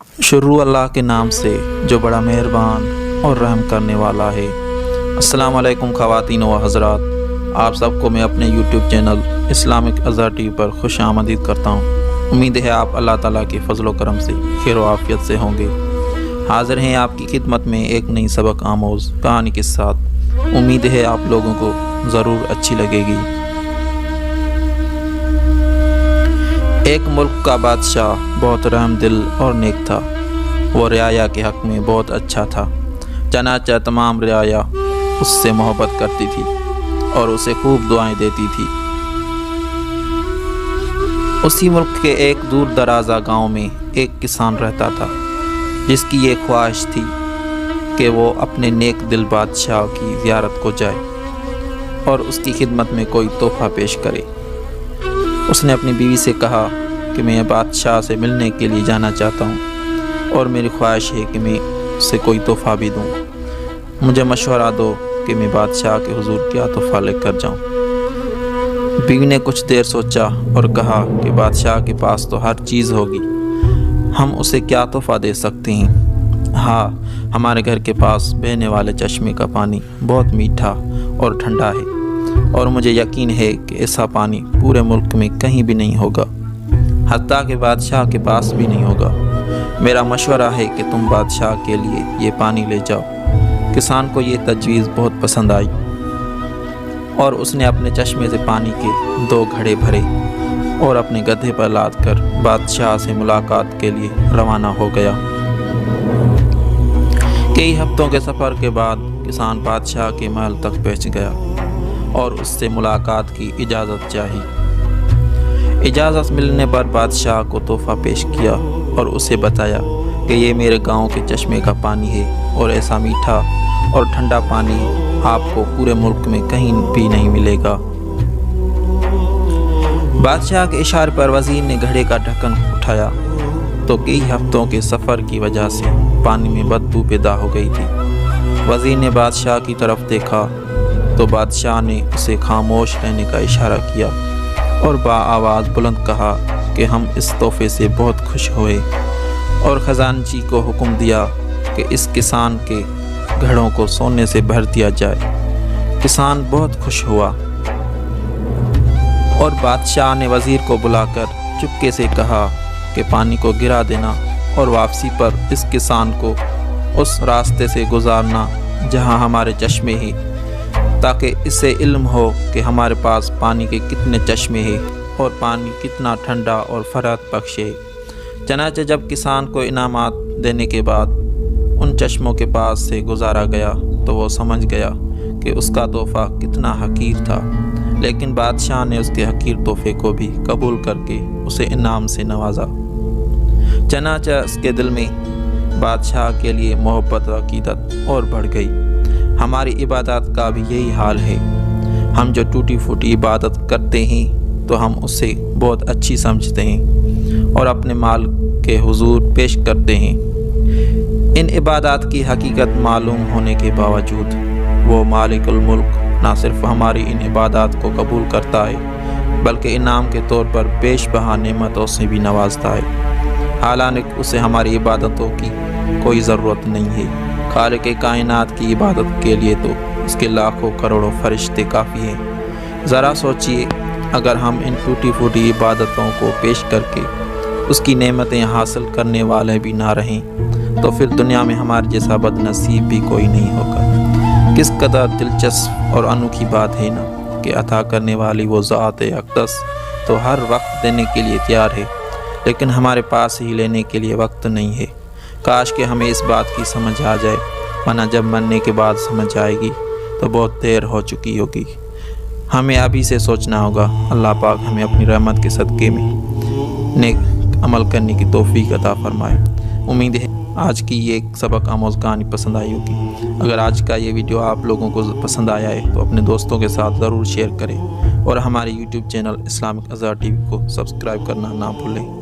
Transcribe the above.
शुरू अल्लाह के नाम से जो बड़ा मेहरबान और रहम करने वाला है। अस्सलाम वालेकुम ख़वातीन व हज़रात, आप सबको मैं अपने YouTube channel Islamic Azhar TV पर खुश आमदीद करता हूँ। उम्मीद है आप अल्लाह ताला के फजल व करम से खैर व आफ़ियत से होंगे। हाज़िर हैं आपकी खिदमत में एक नई सबक आमोज़ कहानी के साथ। उम्मीद है आप लोगों को ज़रूर अच्छी लगेगी। एक मुल्क का बादशाह बहुत रहम दिल और नेक था। वो रियाया के हक़ में बहुत अच्छा था। चनाचा तमाम रियाया उससे मोहब्बत करती थी और उसे खूब दुआएं देती थी। उसी मुल्क के एक दूर दराजा गांव में एक किसान रहता था, जिसकी ये ख्वाहिश थी कि वो अपने नेक दिल बादशाह की ज़ियारत को जाए और उसकी खिदमत में कोई तोहफ़ा पेश करे। उसने अपनी बीवी से कहा कि मैं बादशाह से मिलने के लिए जाना चाहता हूँ और मेरी ख्वाहिश है कि मैं उससे कोई तोहफ़ा भी दूँ। मुझे मशवरा दो कि मैं बादशाह के हुजूर क्या तोहफ़ा लेकर जाऊँ। बीवी ने कुछ देर सोचा और कहा कि बादशाह के पास तो हर चीज़ होगी, हम उसे क्या तोहफ़ा दे सकते हैं। हाँ, हमारे घर के पास बहने वाले चश्मे का पानी बहुत मीठा और ठंडा है और मुझे यकीन है कि ऐसा पानी पूरे मुल्क में कहीं भी नहीं होगा, हत्ता कि बादशाह के पास भी नहीं होगा। मेरा मशवरा है कि तुम बादशाह के लिए ये पानी ले जाओ। किसान को ये तजवीज़ बहुत पसंद आई और उसने अपने चश्मे से पानी के 2 घड़े भरे और अपने गधे पर लाद कर बादशाह से मुलाकात के लिए रवाना हो गया। कई हफ्तों के सफ़र के बाद किसान बादशाह के महल तक पहुँच गया और उससे मुलाकात की इजाज़त चाही। इजाज़त मिलने पर बादशाह को तोहफ़ा पेश किया और उसे बताया कि ये मेरे गांव के चश्मे का पानी है और ऐसा मीठा और ठंडा पानी आपको पूरे मुल्क में कहीं भी नहीं मिलेगा। बादशाह के इशारे पर वज़ीर ने घड़े का ढक्कन उठाया तो कई हफ्तों के सफ़र की वजह से पानी में बदबू पैदा हो गई थी। वज़ीर ने बादशाह की तरफ देखा तो बादशाह ने उसे खामोश रहने का इशारा किया और बाआवाज़ बुलंद कहा कि हम इस तोहफ़े से बहुत खुश हुए और ख़जानची को हुक्म दिया कि इस किसान के घड़ों को सोने से भर दिया जाए। किसान बहुत खुश हुआ और बादशाह ने वज़ीर को बुलाकर चुपके से कहा कि पानी को गिरा देना और वापसी पर इस किसान को उस रास्ते से गुजारना जहां हमारे चश्मे हैं, ताकि इससे इल्म हो कि हमारे पास पानी के कितने चश्मे हैं और पानी कितना ठंडा और फ़रात बख्श है। चनाचे जब किसान को इनामात देने के बाद उन चश्मों के पास से गुजारा गया तो वो समझ गया कि उसका तोहफ़ा कितना हकीर था, लेकिन बादशाह ने उसके हकीर तोहफ़े को भी कबूल करके उसे इनाम से नवाजा। चनाचा उसके दिल में बादशाह के लिए मोहब्बत व अक़ीदत और बढ़ गई। हमारी इबादत का भी यही हाल है। हम जो टूटी फूटी इबादत करते हैं तो हम उसे बहुत अच्छी समझते हैं और अपने माल के हुजूर पेश करते हैं। इन इबादत की हकीकत मालूम होने के बावजूद वो मालिकुल मुल्क ना सिर्फ हमारी इन इबादत को कबूल करता है बल्कि इनाम के तौर पर बेश बहा नेमतों से भी नवाजता है। हालांकि उसे हमारी इबादतों की कोई ज़रूरत नहीं है। खालिक कायनात की इबादत के लिए तो उसके लाखों करोड़ों फरिश्ते काफ़ी हैं। ज़रा सोचिए, अगर हम इन टूटी फूटी इबादतों को पेश करके उसकी नेमतें हासिल करने वाले भी ना रहें तो फिर दुनिया में हमारे जैसा बदनसीब भी कोई नहीं होगा। किस कदर दिलचस्प और अनोखी बात है ना कि अता करने वाली वो ज़ात अक़दस तो हर वक्त देने के लिए तैयार है, लेकिन हमारे पास ही लेने के लिए वक्त नहीं है। काश कि हमें इस बात की समझ आ जाए, वरना जब मरने के बाद समझ आएगी तो बहुत देर हो चुकी होगी। हमें अभी से सोचना होगा। अल्लाह पाक हमें अपनी रहमत के सदक़े में नेक अमल करने की तौफ़ीक़ अता फरमाए। उम्मीद है आज की ये सबक आमोज़ कहानी पसंद आई होगी। अगर आज का ये वीडियो आप लोगों को पसंद आया है तो अपने दोस्तों के साथ ज़रूर शेयर करें और हमारे YouTube channel Islamic Azhar TV को सब्सक्राइब करना ना भूलें।